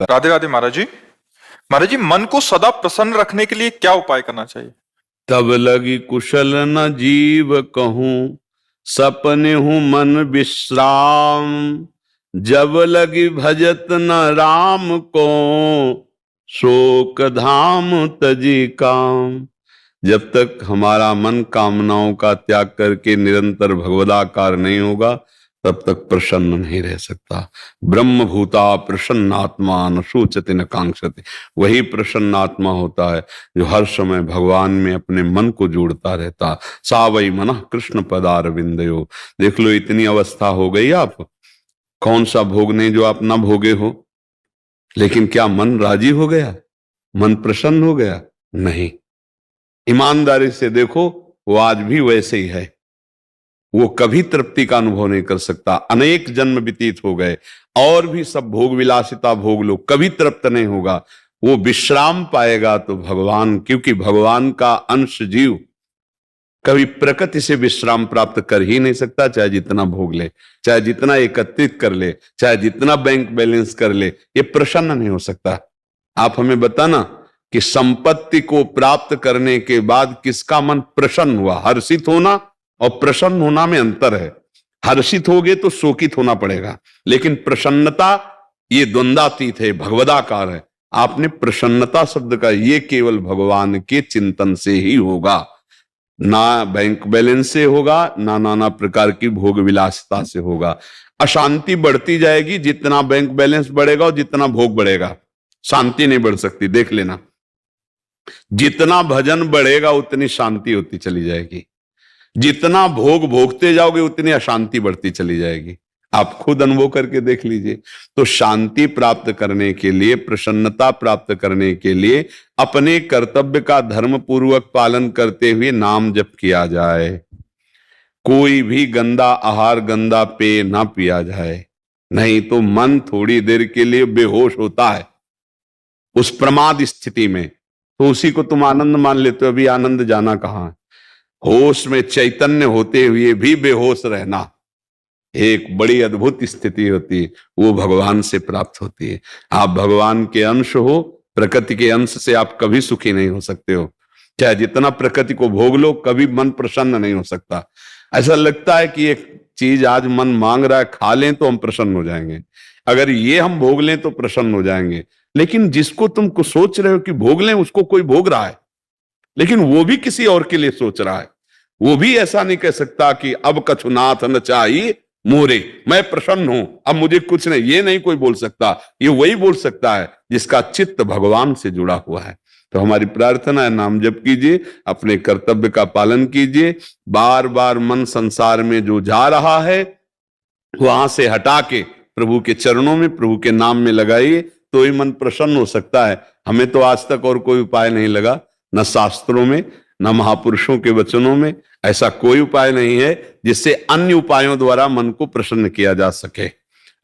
राधे राधे महाराज जी। महाराज जी, मन को सदा प्रसन्न रखने के लिए क्या उपाय करना चाहिए? तब लगी कुशल न जीव कहूं, सपने हूं मन विश्राम। जब लगी भजत न राम को, शोक धाम तजी काम। जब तक हमारा मन कामनाओं का त्याग करके निरंतर भगवदाकार नहीं होगा, तब तक प्रसन्न नहीं रह सकता। ब्रह्म भूता प्रसन्नात्मा न शोचते न कांक्षते। वही प्रसन्न आत्मा होता है जो हर समय भगवान में अपने मन को जोड़ता रहता। सा वै मनः कृष्ण पदार विंदयो। देख लो, इतनी अवस्था हो गई आप, कौन सा भोग नहीं जो आप ना भोगे हो। लेकिन क्या मन राजी हो गया? मन प्रसन्न हो गया? नहीं। ईमानदारी से देखो, वो आज भी वैसे ही है। वो कभी तृप्ति का अनुभव नहीं कर सकता। अनेक जन्म व्यतीत हो गए और भी सब भोग विलासिता भोग लो, कभी तृप्त नहीं होगा। वो विश्राम पाएगा तो भगवान, क्योंकि भगवान का अंश जीव कभी प्रकृति से विश्राम प्राप्त कर ही नहीं सकता। चाहे जितना भोग ले, चाहे जितना एकत्रित कर ले, चाहे जितना बैंक बैलेंस कर ले, ये प्रसन्न नहीं हो सकता। आप हमें बताना कि संपत्ति को प्राप्त करने के बाद किसका मन प्रसन्न हुआ? हर्षित होना और प्रसन्न होना में अंतर है। हर्षित होगे तो शोकित होना पड़ेगा, लेकिन प्रसन्नता ये द्वंद्वातीत है, भगवदाकार है। आपने प्रसन्नता शब्द का, ये केवल भगवान के चिंतन से ही होगा, ना बैंक बैलेंस से होगा, ना नाना प्रकार की भोग विलासिता से होगा। अशांति बढ़ती जाएगी जितना बैंक बैलेंस बढ़ेगा और जितना भोग बढ़ेगा। शांति नहीं बढ़ सकती, देख लेना। जितना भजन बढ़ेगा उतनी शांति होती चली जाएगी। जितना भोग भोगते जाओगे उतनी अशांति बढ़ती चली जाएगी। आप खुद अनुभव करके देख लीजिए। तो शांति प्राप्त करने के लिए, प्रसन्नता प्राप्त करने के लिए अपने कर्तव्य का धर्म पूर्वक पालन करते हुए नाम जप किया जाए। कोई भी गंदा आहार, गंदा पेय ना पिया जाए, नहीं तो मन थोड़ी देर के लिए बेहोश होता है उस प्रमाद स्थिति में। तो उसी को तुम आनंद मान लेते हो। अभी आनंद जाना कहां है? होश में चैतन्य होते हुए भी बेहोश रहना एक बड़ी अद्भुत स्थिति होती है। वो भगवान से प्राप्त होती है। आप भगवान के अंश हो, प्रकृति के अंश से आप कभी सुखी नहीं हो सकते हो। चाहे जितना प्रकृति को भोग लो, कभी मन प्रसन्न नहीं हो सकता। ऐसा लगता है कि एक चीज आज मन मांग रहा है, खा लें तो हम प्रसन्न हो जाएंगे, अगर ये हम भोग लें तो प्रसन्न हो जाएंगे। लेकिन जिसको तुम को सोच रहे हो कि भोग लें, उसको कोई भोग रहा है, लेकिन वो भी किसी और के लिए सोच रहा है। वो भी ऐसा नहीं कह सकता कि अब कछुनाथ न चाहिए मोरे, मैं प्रसन्न हूं, अब मुझे कुछ नहीं। ये नहीं कोई बोल सकता। ये वही बोल सकता है जिसका चित्त भगवान से जुड़ा हुआ है। तो हमारी प्रार्थना है, नाम जप कीजिए, अपने कर्तव्य का पालन कीजिए। बार बार मन संसार में जो जा रहा है वहां से हटा के प्रभु के चरणों में, प्रभु के नाम में लगाइए, तो ही मन प्रसन्न हो सकता है। हमें तो आज तक और कोई उपाय नहीं लगा, न शास्त्रों में न महापुरुषों के वचनों में। ऐसा कोई उपाय नहीं है जिससे अन्य उपायों द्वारा मन को प्रसन्न किया जा सके।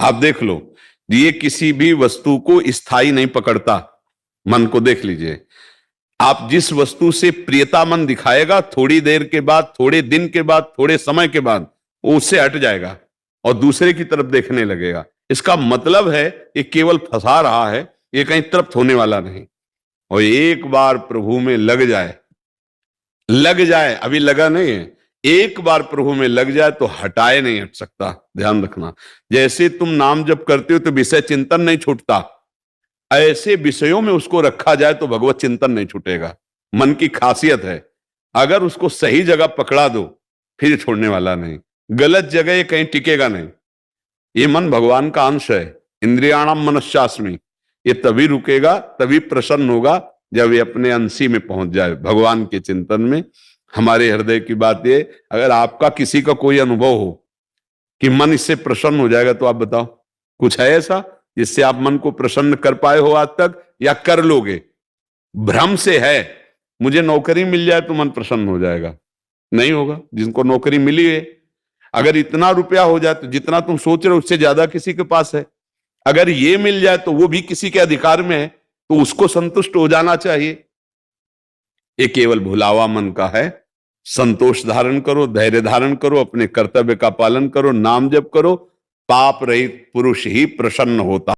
आप देख लो, ये किसी भी वस्तु को स्थायी नहीं पकड़ता। मन को देख लीजिए, आप जिस वस्तु से प्रियता मन दिखाएगा, थोड़ी देर के बाद, थोड़े दिन के बाद, थोड़े समय के बाद वो उससे हट जाएगा और दूसरे की तरफ देखने लगेगा। इसका मतलब है ये केवल फंसा रहा है, ये कहीं तृप्त होने वाला नहीं। और एक बार प्रभु में लग जाए, अभी लगा नहीं है, एक बार प्रभु में लग जाए तो हटाए नहीं हट सकता। ध्यान रखना, जैसे तुम नाम जप करते हो तो विषय चिंतन नहीं छूटता, ऐसे विषयों में उसको रखा जाए तो भगवत चिंतन नहीं छूटेगा। मन की खासियत है, अगर उसको सही जगह पकड़ा दो फिर छोड़ने वाला नहीं। गलत जगह ये कहीं टिकेगा नहीं। ये मन भगवान का अंश है। इंद्रियाणाम मनश्चास्मि, ये तभी रुकेगा, तभी प्रसन्न होगा जब ये अपने अंशी में पहुंच जाए, भगवान के चिंतन में। हमारे हृदय की बात ये, अगर आपका किसी का कोई अनुभव हो कि मन इससे प्रसन्न हो जाएगा, तो आप बताओ, कुछ है ऐसा जिससे आप मन को प्रसन्न कर पाए हो आज तक, या कर लोगे? भ्रम से है, मुझे नौकरी मिल जाए तो मन प्रसन्न हो जाएगा, नहीं होगा। जिनको नौकरी मिली है, अगर इतना रुपया हो जाए तो जितना तुम सोच रहे हो उससे ज्यादा किसी के पास है। अगर ये मिल जाए तो वो भी किसी के अधिकार में है, तो उसको संतुष्ट हो जाना चाहिए। ये केवल भुलावा मन का है। संतोष धारण करो, धैर्य धारण करो, अपने कर्तव्य का पालन करो, नाम जप करो। पाप रहित पुरुष ही प्रसन्न होता